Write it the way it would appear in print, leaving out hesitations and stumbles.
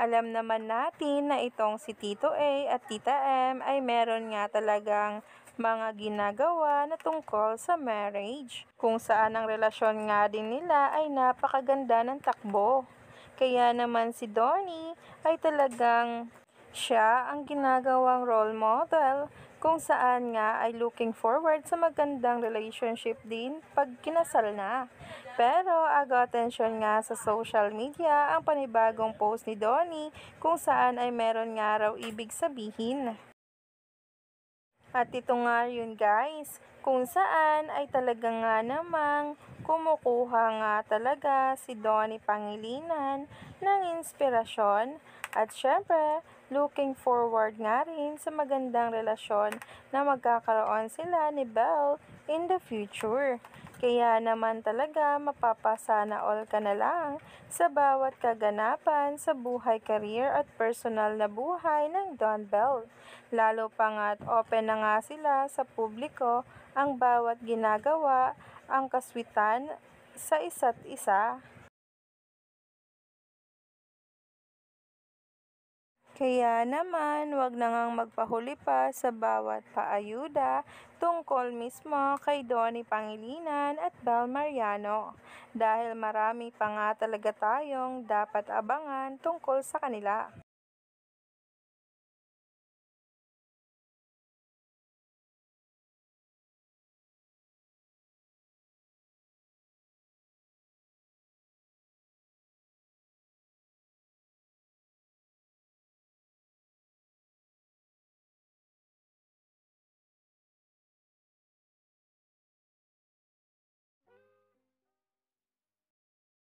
Alam naman natin na itong si Tito A at Tita M ay meron nga talagang mga ginagawa na tungkol sa marriage, kung saan ang relasyon nga din nila ay napakaganda ng takbo. Kaya naman si Donnie ay talagang siya ang ginagawang role model, kung saan nga ay looking forward sa magandang relationship din pag kinasal na. Pero aga-atensyon nga sa social media ang panibagong post ni Donnie, kung saan ay meron nga raw ibig sabihin. At ito nga yun guys, kung saan ay talaga nga namang kumukuha nga talaga si Donnie Pangilinan ng inspirasyon, at syempre looking forward nga rin sa magandang relasyon na magkakaroon sila ni Belle in the future. Kaya naman talaga mapapasana all ka na lang sa bawat kaganapan sa buhay, career at personal na buhay ng Don Bell. Lalo pa nga't open na nga sila sa publiko ang bawat ginagawa, ang kaswitan sa isa't isa. Kaya naman, wag na ngang magpahuli pa sa bawat paayuda tungkol mismo kay Donnie Pangilinan at Bel Mariano, dahil marami pa nga talaga tayong dapat abangan tungkol sa kanila.